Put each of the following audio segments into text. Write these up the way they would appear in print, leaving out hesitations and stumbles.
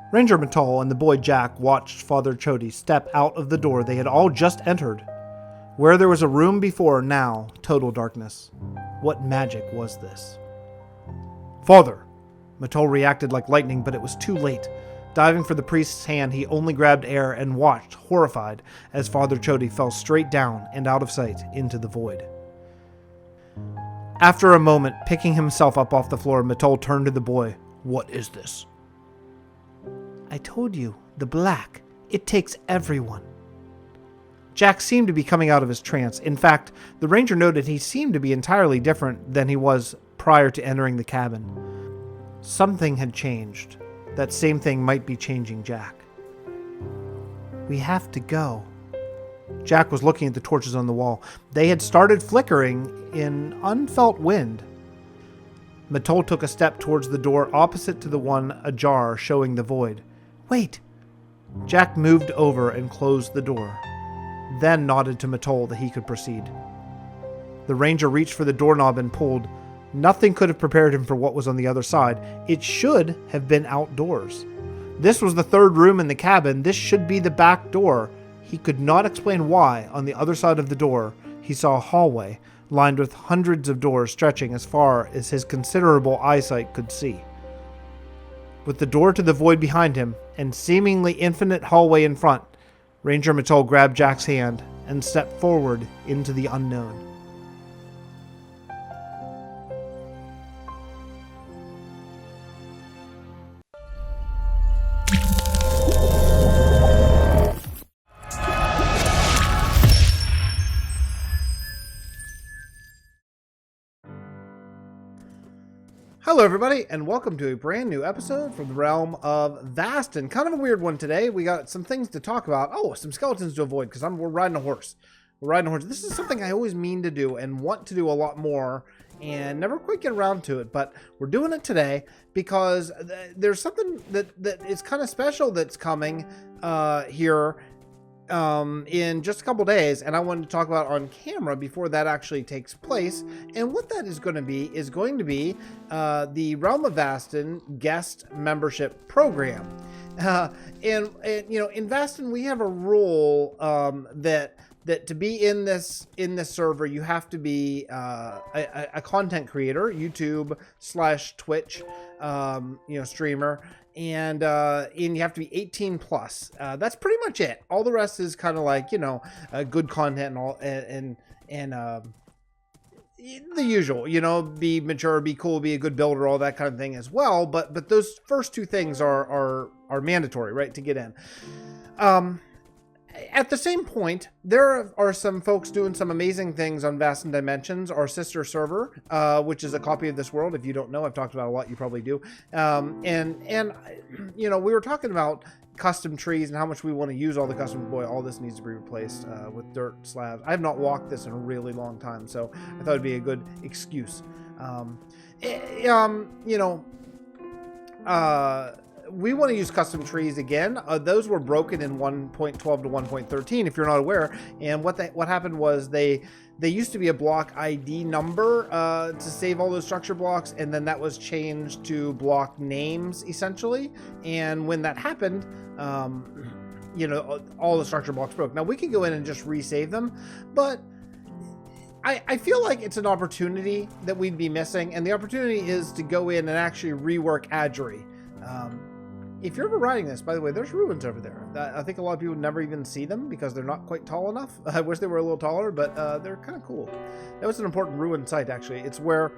Ranger Matal and the boy Jack watched Father Chody step out of the door they had all just entered. Where there was a room before, now total darkness. What magic was this? Father! Matal reacted like lightning, but it was too late. Diving for the priest's hand, he only grabbed air and watched, horrified, as Father Chody fell straight down and out of sight into the void. After a moment, picking himself up off the floor, Matal turned to the boy. What is this? I told you, the black. It takes everyone. Jack seemed to be coming out of his trance. In fact, the ranger noted he seemed to be entirely different than he was prior to entering the cabin. Something had changed. That same thing might be changing Jack. We have to go. Jack was looking at the torches on the wall. They had started flickering in unfelt wind. Matal took a step towards the door opposite to the one ajar, showing the void. Wait! Jack moved over and closed the door, then nodded to Matal that he could proceed. The ranger reached for the doorknob and pulled. Nothing could have prepared him for what was on the other side. It should have been outdoors. This was the third room in the cabin. This should be the back door. He could not explain why, on the other side of the door, he saw a hallway lined with hundreds of doors stretching as far as his considerable eyesight could see. With the door to the void behind him and seemingly infinite hallway in front, Ranger Matal grabbed Jack's hand and stepped forward into the unknown. Hello everybody, and welcome to a brand new episode from the Realm of Vasten. Kind of a weird one today. We got some things to talk about. Oh, some skeletons to avoid, because we're riding a horse. We're riding a horse. This is something I always mean to do and want to do a lot more, and never quite get around to it, but we're doing it today because there's something that is kind of special that's coming here in just a couple days, and I wanted to talk about on camera before that actually takes place. And what that is going to be the Realm of Vasten guest membership program. And you know, in Vasten we have a rule that to be in this server you have to be a content creator, YouTube/Twitch, streamer. And you have to be 18 plus. That's pretty much it. All the rest is kind of like, good content and all, and the usual, be mature, be cool, be a good builder, all that kind of thing as well. But those first two things are mandatory, right, to get in. At the same point, there are some folks doing some amazing things on Vasten Dimensions, our sister server, which is a copy of this world. If you don't know, I've talked about it a lot. You probably do. And we were talking about custom trees and how much we want to use all the custom. Boy, all this needs to be replaced with dirt slabs. I have not walked this in a really long time, so I thought it'd be a good excuse. We want to use custom trees again. Those were broken in 1.12 to 1.13, if you're not aware. And what happened was they used to be a block ID number to save all those structure blocks, and then that was changed to block names essentially. And when that happened, all the structure blocks broke. Now we can go in and just resave them, but I feel like it's an opportunity that we'd be missing, and the opportunity is to go in and actually rework Adjury. If you're ever riding this, by the way, there's ruins over there. I think a lot of people never even see them because they're not quite tall enough. I wish they were a little taller, but they're kind of cool. That was an important ruin site, actually. It's where,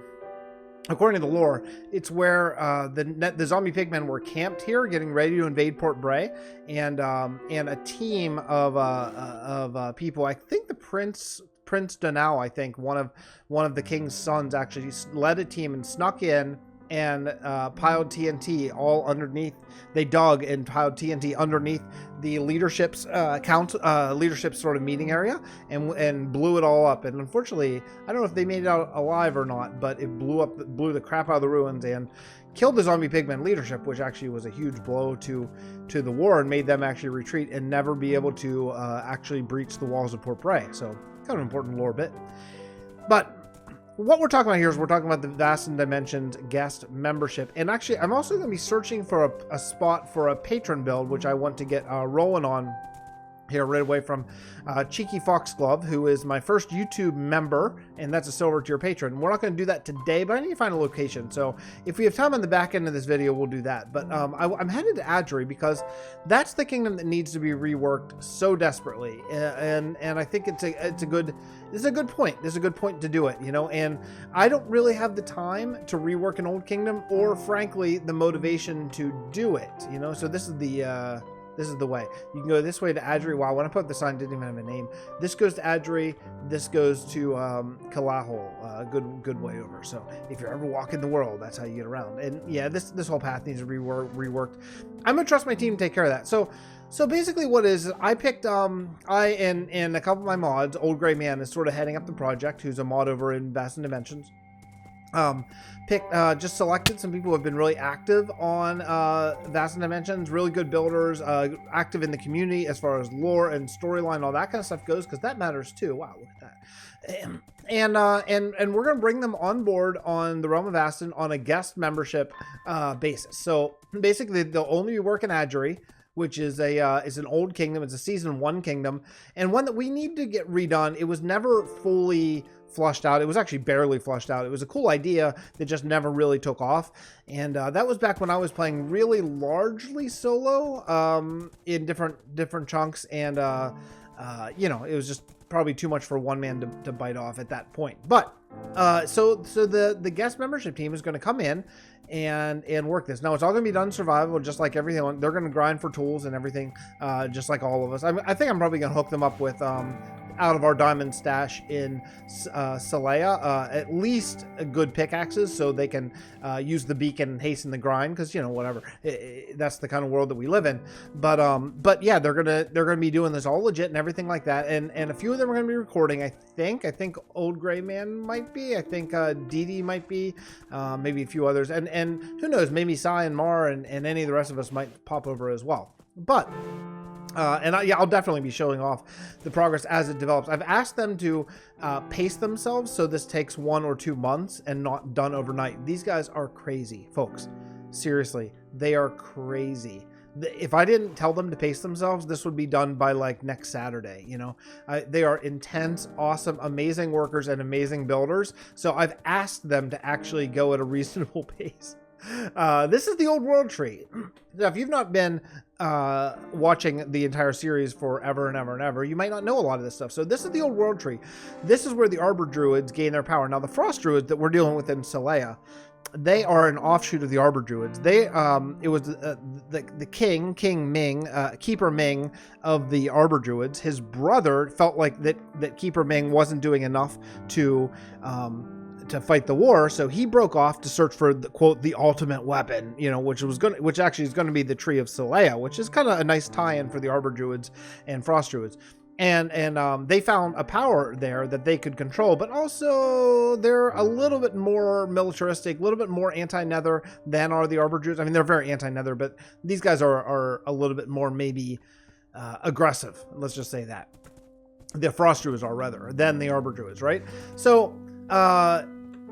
according to the lore, it's where the zombie pigmen were camped here, getting ready to invade Port Bray, and a team of people. I think the Prince Donau, I think one of the king's sons, actually led a team and snuck in and piled TNT all underneath. They dug and piled TNT underneath the leadership's leadership sort of meeting area, and blew it all up. And unfortunately, I don't know if they made it out alive or not, but it blew the crap out of the ruins and killed the zombie pigman leadership, which actually was a huge blow to the war and made them actually retreat and never be able to actually breach the walls of Port Bray. So kind of an important lore bit. But what we're talking about here is we're talking about the Vasten Dimensions guest membership. And actually, I'm also going to be searching for a spot for a patron build, which I want to get rolling on here right away from Cheeky Foxglove, who is my first YouTube member, and that's a silver tier patron. We're not going to do that today, but I need to find a location. So if we have time on the back end of this video, we'll do that. But I'm headed to Adri because that's the kingdom that needs to be reworked so desperately, and I think it's a good point. There's a good point to do it, you know. And I don't really have the time to rework an old kingdom, or frankly, the motivation to do it, you know. So this is the way. You can go this way to Adri. Wow, when I put up the sign, it didn't even have a name. This goes to Adri. This goes to Kalahol. Good way over. So if you're ever walking the world, that's how you get around. And yeah, this whole path needs to be reworked. I'm gonna trust my team to take care of that. So basically, what is I picked I and a couple of my mods. Old Gray Man is sort of heading up the project, who's a mod over in Vasten Dimensions. Just selected some people who have been really active on Vasten Dimensions, really good builders, active in the community as far as lore and storyline, all that kind of stuff goes, because that matters too. Wow, look at that. And we're gonna bring them on board on the Realm of Vasten on a guest membership basis. So basically, they'll only be working Adri, which is an old kingdom. It's a season 1 kingdom, and one that we need to get redone. It was never fully flushed out. It was actually barely flushed out. It was a cool idea that just never really took off. And that was back when I was playing really largely solo in different chunks. And, you know, it was just probably too much for one man to bite off at that point. But so the guest membership team is going to come in and work this. Now, it's all going to be done survival, just like everything. They're going to grind for tools and everything, just like all of us. I think I'm probably going to hook them up with out of our diamond stash in Salea, at least good pickaxes, so they can use the beacon and hasten the grind, because, you know, whatever, that's the kind of world that we live in. But yeah, they're gonna be doing this all legit and everything like that, and a few of them are gonna be recording. I think Old Gray Man might be, I think Dee Dee might be, maybe a few others, and who knows, maybe Sai and Mar and any of the rest of us might pop over as well. But I'll definitely be showing off the progress as it develops. I've asked them to pace themselves so this takes 1 or 2 months and not done overnight. These guys are crazy, folks. Seriously, they are crazy. If I didn't tell them to pace themselves, this would be done by like next Saturday, you know. They are intense, awesome, amazing workers and amazing builders. So I've asked them to actually go at a reasonable pace. This is the old world tree. Now, if you've not been watching the entire series forever and ever and ever, you might not know a lot of this stuff. So this is the old world tree. This is where the Arbor Druids gain their power. Now, the Frost Druids that we're dealing with in Salea, they are an offshoot of the Arbor Druids. They it was the King Ming, Keeper Ming of the Arbor Druids. His brother felt like that Keeper Ming wasn't doing enough to fight the war, so he broke off to search for the, quote, the ultimate weapon, you know, which actually is going to be the Tree of Salea, which is kind of a nice tie-in for the Arbor Druids and Frost Druids. And they found a power there that they could control, but also they're a little bit more militaristic, a little bit more anti-nether than are the Arbor Druids. I mean, they're very anti-nether, but these guys are a little bit more maybe aggressive. Let's just say that. The Frost Druids are rather than the Arbor Druids, right? So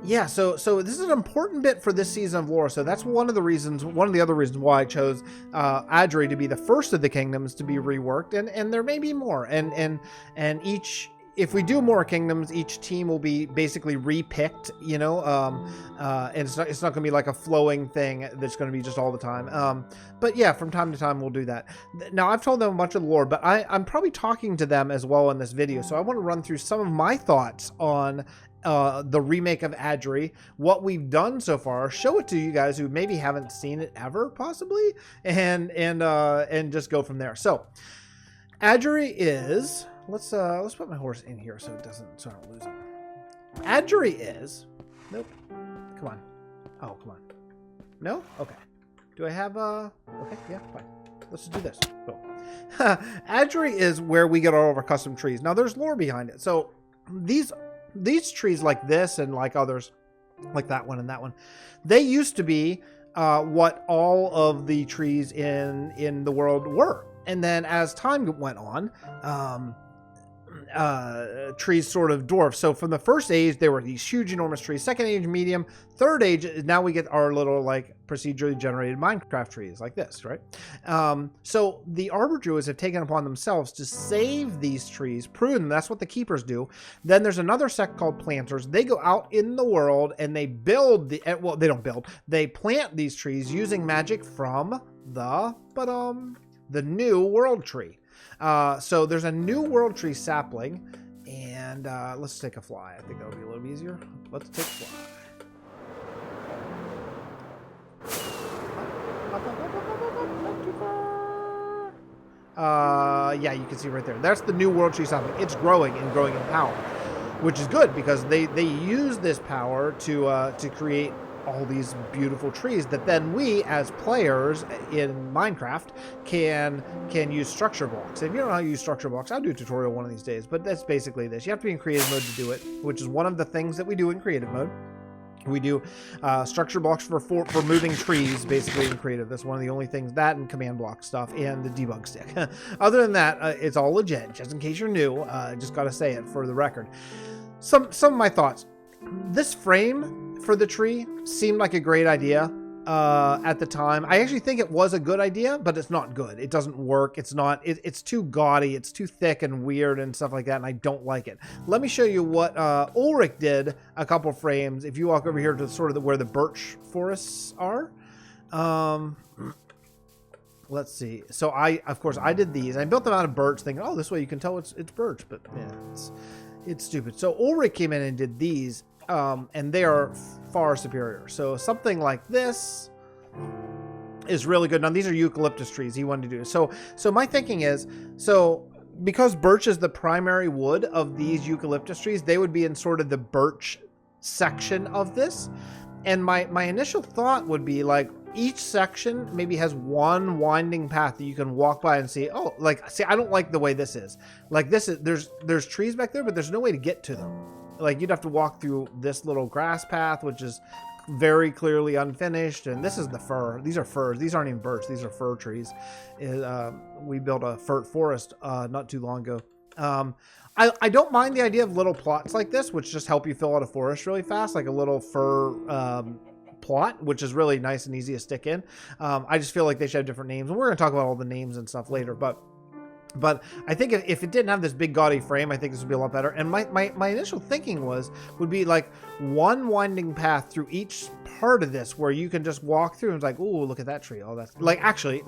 yeah, so this is an important bit for this season of lore. So that's one of the other reasons why I chose Adri to be the first of the kingdoms to be reworked, and there may be more. And each, if we do more kingdoms, each team will be basically repicked, you know, and it's not going to be like a flowing thing that's going to be just all the time. But yeah, from time to time we'll do that. Now, I've told them a bunch of the lore, but I'm probably talking to them as well in this video. So I want to run through some of my thoughts on the remake of Adri, what we've done so far, show it to you guys who maybe haven't seen it ever, possibly, and just go from there. So Adri is, let's put my horse in here so I don't lose him. Adri is, nope, come on, oh, come on, no, okay, do I have okay, yeah, fine, let's just do this. Boom. Adri is where we get all of our custom trees. Now, there's lore behind it. So these trees, like this and like others, like that one and that one, they used to be what all of the trees in the world were. And then as time went on, trees sort of dwarf. So from the first age, there were these huge, enormous trees. Second age, medium. Third age, now we get our little like procedurally generated Minecraft trees like this, right? So the Arbor Druids have taken upon themselves to save these trees, prune them. That's what the keepers do. Then there's another sect called planters. They go out in the world and they build the, well, they don't build. They plant these trees using magic from the new world tree. So there's a new world tree sapling, and let's take a fly. I think that would be a little easier. Let's take a fly. Yeah, you can see right there. That's the new world tree sapling. It's growing and growing in power, which is good because they use this power to create all these beautiful trees that then we as players in Minecraft can use structure blocks. If you don't know how to use structure blocks, I'll do a tutorial one of these days, but that's basically this. You have to be in creative mode to do it, which is one of the things that we do in creative mode. We do structure blocks for moving trees, basically in creative. That's one of the only things, that and command block stuff and the debug stick. Other than that, it's all legit. Just in case you're new, just got to say it for the record. Some of my thoughts. This frame for the tree seemed like a great idea at the time. I actually think it was a good idea, but it's not good. It doesn't work. It's not. It's too gaudy. It's too thick and weird and stuff like that, and I don't like it. Let me show you what Ulrich did a couple frames. If you walk over here to sort of where the birch forests are. Let's see. So of course, I did these. I built them out of birch, thinking, oh, this way you can tell it's birch, but yeah, it's stupid. So Ulrich came in and did these. And they are far superior. So something like this is really good. Now these are eucalyptus trees he wanted to do. So my thinking is, so because birch is the primary wood of these eucalyptus trees, they would be in sort of the birch section of this. And my initial thought would be like each section maybe has one winding path that you can walk by and see. Oh, like, see, I don't like the way this is. Like this is, there's trees back there, but there's no way to get to them. Like you'd have to walk through this little grass path, which is very clearly unfinished. And this is the fir. These are firs. These aren't even birch. These are fir trees. We built a fir forest not too long ago. I don't mind the idea of little plots like this, which just help you fill out a forest really fast, like a little fir plot, which is really nice and easy to stick in. I just feel like they should have different names. And we're going to talk about all the names and stuff later, but I think if it didn't have this big gaudy frame, I think this would be a lot better. And my initial thinking would be like one winding path through each part of this where you can just walk through and it's like, ooh, look at that tree. Oh, that's like, actually,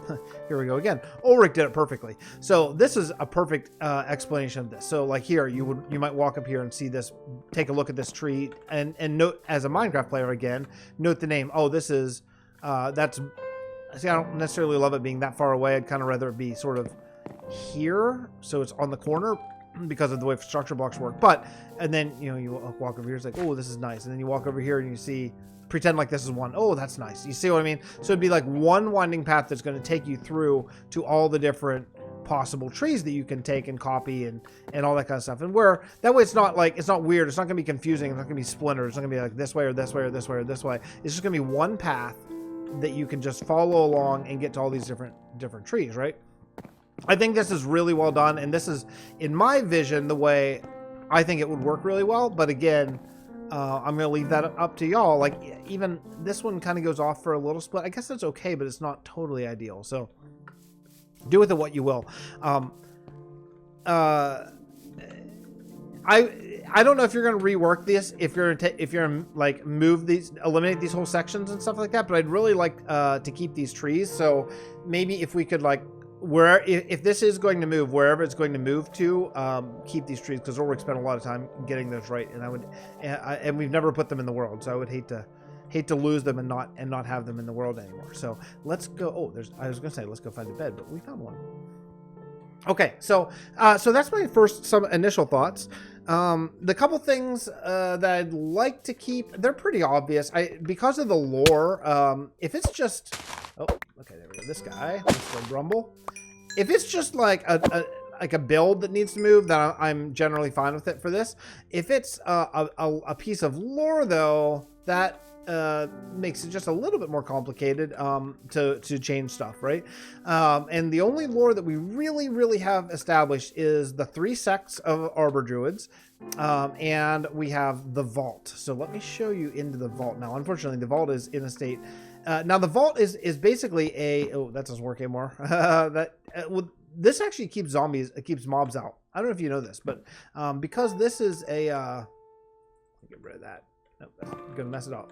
here we go again. Ulrich did it perfectly. So this is a perfect explanation of this. So like here, you might walk up here and see this, take a look at this tree and note as a Minecraft player again, note the name. Oh, this is, see, I don't necessarily love it being that far away. I'd kind of rather it be sort of here, so it's on the corner because of the way structure blocks work. But and then you walk over here, it's like, oh, this is nice. And then you walk over here and you see, pretend like this is one. Oh, that's nice. You see what I mean? So it'd be like one winding path that's going to take you through to all the different possible trees that you can take and copy and all that kind of stuff. And where that way it's not weird. It's not going to be confusing. It's not going to be splintered. It's not going to be like this way or this way or this way or this way. It's just going to be one path that you can just follow along and get to all these different trees, right? I think this is really well done, and this is, in my vision, the way I think it would work really well. But again, I'm going to leave that up to y'all. Like, even this one kind of goes off for a little split. I guess that's okay, but it's not totally ideal. So do with it what you will. I don't know if you're going to rework this, if you're like eliminate these whole sections and stuff like that. But I'd really like to keep these trees. So maybe if we could like, if this is going to move, wherever it's going to move to, keep these trees, because Ulrich spent a lot of time getting those right, and we've never put them in the world, so I would hate to lose them and not have them in the world anymore. So let's go. Oh, I was gonna say let's go find a bed, but we found one. Okay, so that's my some initial thoughts. The couple things that I'd like to keep, they're pretty obvious. Because of the lore, if it's just, oh, okay, there we go. This guy, Mr. Grumble. If it's just like a build that needs to move, then I'm generally fine with it for this. If it's a piece of lore though, that makes it just a little bit more complicated to change stuff, right? And the only lore that we really have established is the 3 sects of Arbor Druids, and we have the Vault. So let me show you into the Vault now. Unfortunately, the Vault is in a state. Now the Vault is basically a that doesn't work anymore. This actually keeps mobs out. I don't know if you know this, but because this is a get rid of that. Nope, that's gonna mess it up.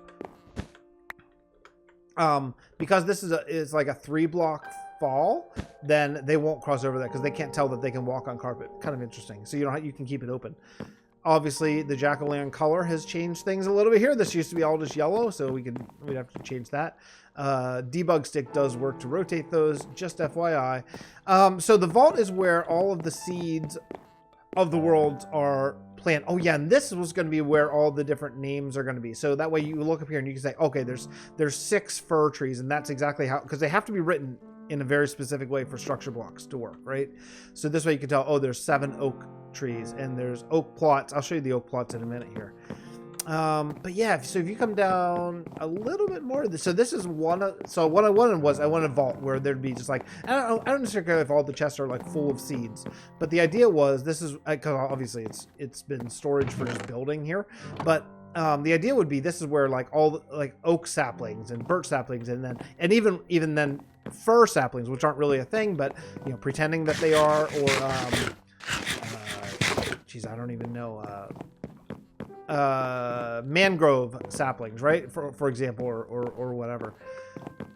Because this is like a 3-block fall, then they won't cross over that because they can't tell that they can walk on carpet. Kind of interesting. So you can keep it open. Obviously, the jack-o'-lantern color has changed things a little bit here. This used to be all just yellow, so we'd have to change that. Debug stick does work to rotate those, just FYI. So the vault is where all of the seeds of the world are planted. Oh yeah, and this was going to be where all the different names are going to be. So that way you look up here and you can say, okay, there's 6 fir trees, and that's exactly how, because they have to be written in a very specific way for structure blocks to work, right? So this way you can tell, oh, there's 7 oak trees and there's oak plots. I'll show you the oak plots in a minute here. But yeah, so if you come down a little bit more, so this is so what I wanted was, I wanted a vault where there'd be just like, I don't necessarily care if all the chests are like full of seeds, but the idea was, this is, because obviously it's been storage for just building here, but the idea would be, this is where like all the, like oak saplings and birch saplings, and even then fir saplings, which aren't really a thing, but pretending that they are, or geez, I don't even know, mangrove saplings, right? For example, or whatever.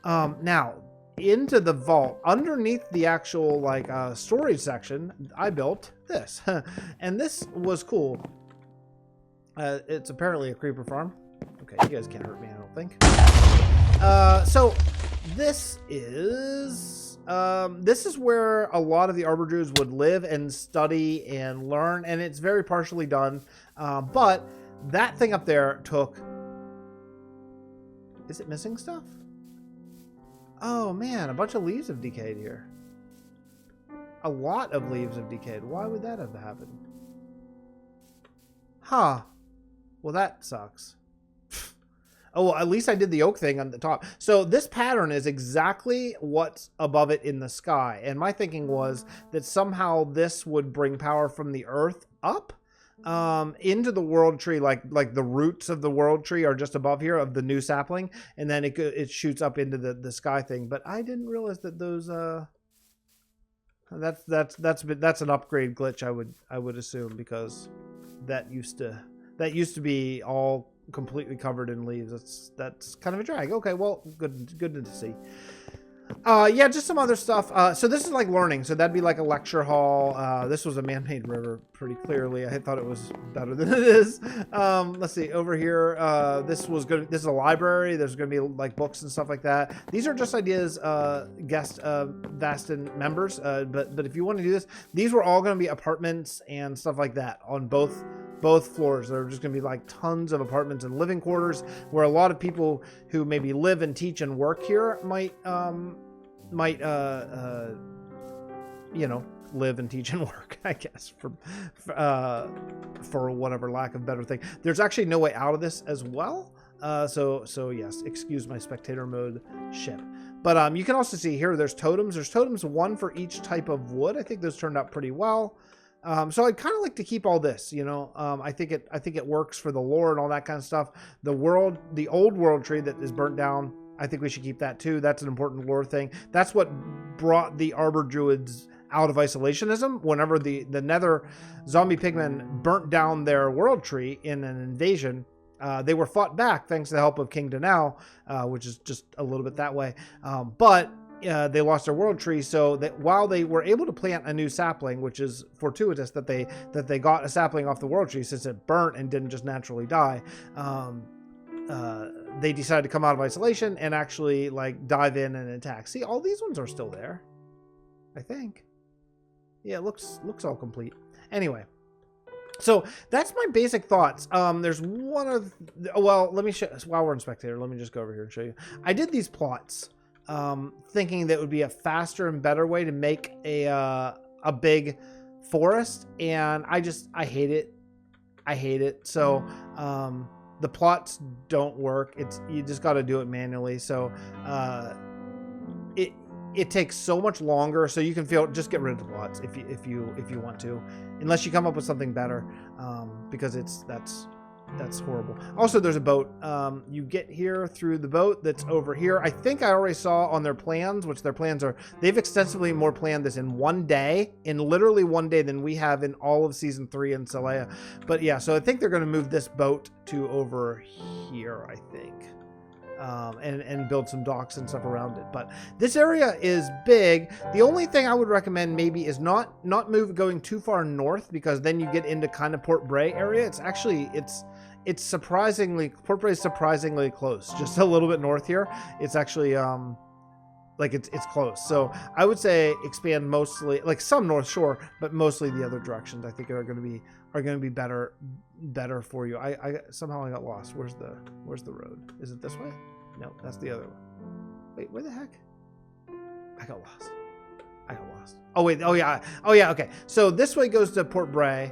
Now into the vault, underneath the actual like storage section, I built this, and this was cool. It's apparently a creeper farm. Okay, you guys can't hurt me, I don't think. So this is where a lot of the Arbor Druids would live and study and learn, and it's very partially done. But that thing up there took... Is it missing stuff? Oh man, a bunch of leaves have decayed here. A lot of leaves have decayed. Why would that have happened? Huh. Well, that sucks. Oh, well, at least I did the oak thing on the top. So this pattern is exactly what's above it in the sky. And my thinking was that somehow this would bring power from the earth up into the world tree, like the roots of the world tree are just above here of the new sapling, and then it shoots up into the sky thing. But I didn't realize that those that's an upgrade glitch, I would assume, because that used to be all completely covered in leaves. That's kind of a drag. Okay, well, good to see. Yeah, just some other stuff. So this is like learning. So that'd be like a lecture hall. This was a man-made river, pretty clearly. I thought it was better than it is. Let's see, over here, this is a library. There's gonna be like books and stuff like that. These are just ideas, guest Vasten members. But if you want to do this, these were all gonna be apartments and stuff like that on both floors. There are just going to be like tons of apartments and living quarters where a lot of people who maybe live and teach and work here might live and teach and work, I guess, for whatever lack of better thing. There's actually no way out of this as well. So yes, excuse my spectator mode ship. But you can also see here, there's totems. There's totems, 1 for each type of wood. I think those turned out pretty well. So I'd kind of like to keep all this, I think it works for the lore and all that kind of stuff. The old world tree that is burnt down, I think we should keep that too. That's an important lore thing. That's what brought the Arbor Druids out of isolationism. Whenever the Nether zombie pigmen burnt down their world tree in an invasion, they were fought back thanks to the help of King Danao, which is just a little bit that way. But they lost their world tree, so that while they were able to plant a new sapling, which is fortuitous that they got a sapling off the world tree since it burnt and didn't just naturally die, they decided to come out of isolation and actually like dive in and attack. See, all these ones are still there, I think. Yeah, it looks all complete. Anyway, so that's my basic thoughts. There's one of, well, let me show, while we're in spectator, let me just go over here and show you. I did these plots thinking that would be a faster and better way to make a big forest, and I hate it. So The plots don't work. You just got to do it manually. So it takes so much longer. So you can just get rid of the plots if you want to, unless you come up with something better, because that's horrible. Also, there's a boat. You get here through the boat that's over here. I think I already saw on their plans, which their plans are, they've extensively more planned this in one day, in literally one day, than we have in all of season 3 in Celea. But yeah, so I think they're going to move this boat to over here, I think. And build some docks and stuff around it. But this area is big. The only thing I would recommend maybe is not going too far north, because then you get into kind of Port Bray area. It's surprisingly, Port Bray is surprisingly close. Just a little bit north here. It's actually like it's close. So I would say expand mostly, like some North Shore, but mostly the other directions. I think are going to be better for you. I somehow I got lost. Where's the road? Is it this way? No, that's the other one. Wait, where the heck? I got lost. Oh wait. Oh yeah. Okay. So this way goes to Port Bray.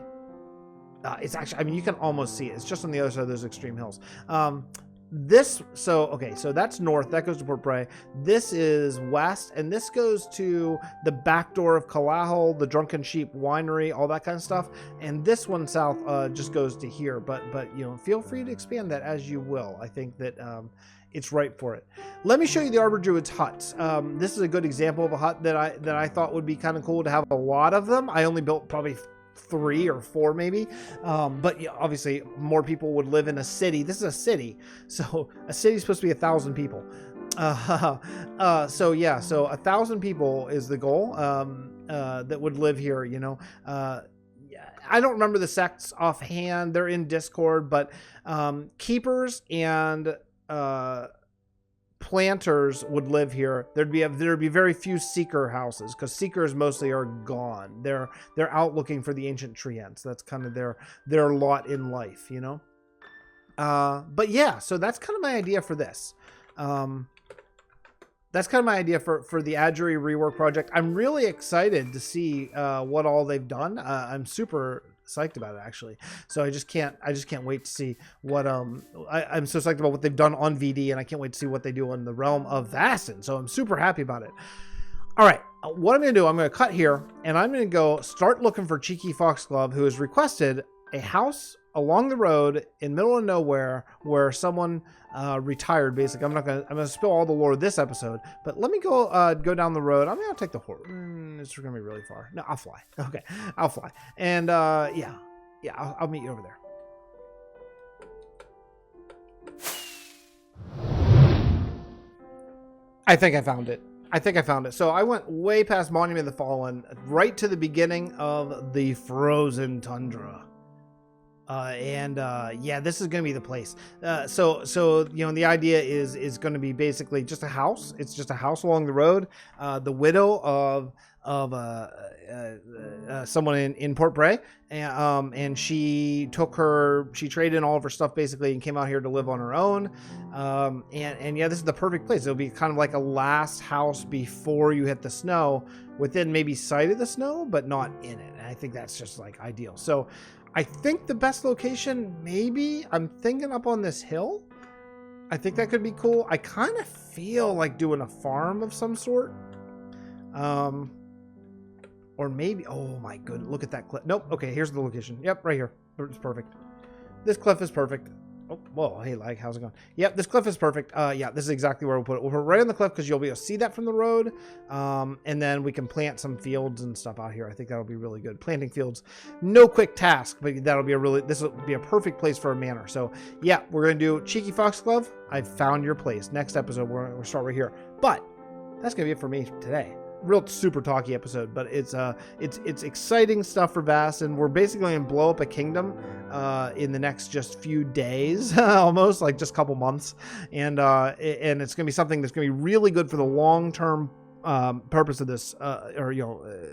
It's actually, I mean, you can almost see it. It's just on the other side of those extreme hills. So that's north. That goes to Port Bray. This is west, and this goes to the back door of Kalahal, the Drunken Sheep Winery, all that kind of stuff. And this one south just goes to here. But feel free to expand that as you will. I think that it's right for it. Let me show you the Arbor Druid's huts. This is a good example of a hut that I thought would be kind of cool to have a lot of them. I only built probably 3 or 4 maybe, but yeah, obviously more people would live in a city. This is a city, so a city is supposed to be 1,000 people. So 1,000 people is the goal that would live here. I don't remember the sects offhand. They're in Discord, but keepers and planters would live here. There'd be very few seeker houses, because seekers mostly are gone. They're out looking for the ancient treants. That's kind of their lot in life, but yeah, so that's kind of my idea for this. That's kind of my idea for the Adjury rework project. I'm really excited to see what all they've done. I'm super psyched about it, actually. So I just can't wait to see what I'm so psyched about what they've done on VD, and I can't wait to see what they do on the Realm of Vasten. So I'm super happy about it. All right, what I'm going to do, I'm going to cut here, and I'm going to go start looking for Cheeky Foxglove, who has requested a house along the road in middle of nowhere where someone retired. Basically, I'm gonna spill all the lore this episode, but let me go down the road. I'm gonna take the horse. It's gonna be really far. No, I'll fly. Okay, I'll fly. And yeah, I'll meet you over there. I think I found it. So I went way past Monument of the Fallen, right to the beginning of the Frozen Tundra. Yeah, this is going to be the place. So the idea is going to be basically just a house. It's just a house along the road. The widow of someone in Port Bray, and she traded in all of her stuff basically and came out here to live on her own. And yeah, this is the perfect place. It'll be kind of like a last house before you hit the snow, within maybe sight of the snow, but not in it. And I think that's just like ideal. So I think the best location, maybe, I'm thinking up on this hill. I think that could be cool. I kind of feel like doing a farm of some sort. Or maybe, oh my goodness, look at that cliff. Nope, okay, here's the location. Yep, right here. It's perfect. This cliff is perfect. Oh, whoa, hey, lag, how's it going? Yep, this cliff is perfect. Yeah, this is exactly where we'll put it. We'll put it right on the cliff, because you'll be able to see that from the road. And then we can plant some fields and stuff out here. I think that'll be really good. Planting fields, no quick task, but this will be a perfect place for a manor. So yeah, we're going to do Cheeky Foxglove. I've found your place. Next episode, we'll start right here. But that's going to be it for me today. Real super talky episode, but it's exciting stuff for Vasten. We're basically gonna blow up a kingdom in the next just few days, almost like just a couple months, and it's gonna be something that's gonna be really good for the long-term purpose of this,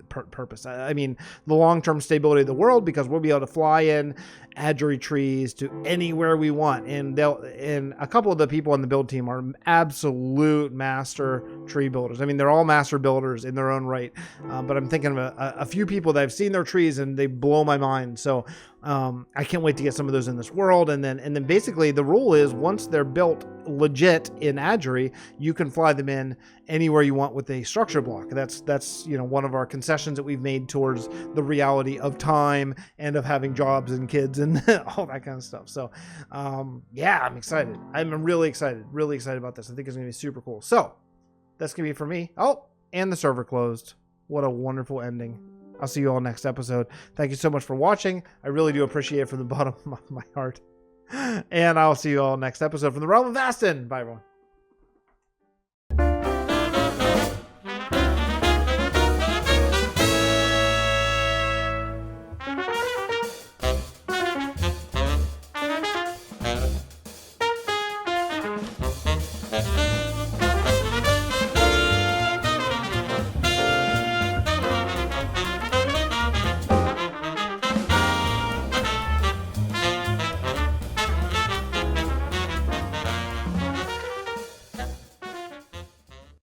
purpose. I mean, the long-term stability of the world, because we'll be able to fly in Adjury trees to anywhere we want, and a couple of the people on the build team are absolute master tree builders. I mean, they're all master builders in their own right, but I'm thinking of a few people that I've seen their trees and they blow my mind. So I can't wait to get some of those in this world. And then basically the rule is once they're built legit in Adgery, you can fly them in anywhere you want with a structure block. That's one of our concessions that we've made towards the reality of time and of having jobs and kids and all that kind of stuff. So yeah, I'm excited. I'm really excited about this. I think it's gonna be super cool. So that's gonna be it for me. Oh, and the server closed. What a wonderful ending. I'll see you all next episode. Thank you so much for watching. I really do appreciate it from the bottom of my heart. And I'll see you all next episode from the Realm of Vasten. Bye, everyone.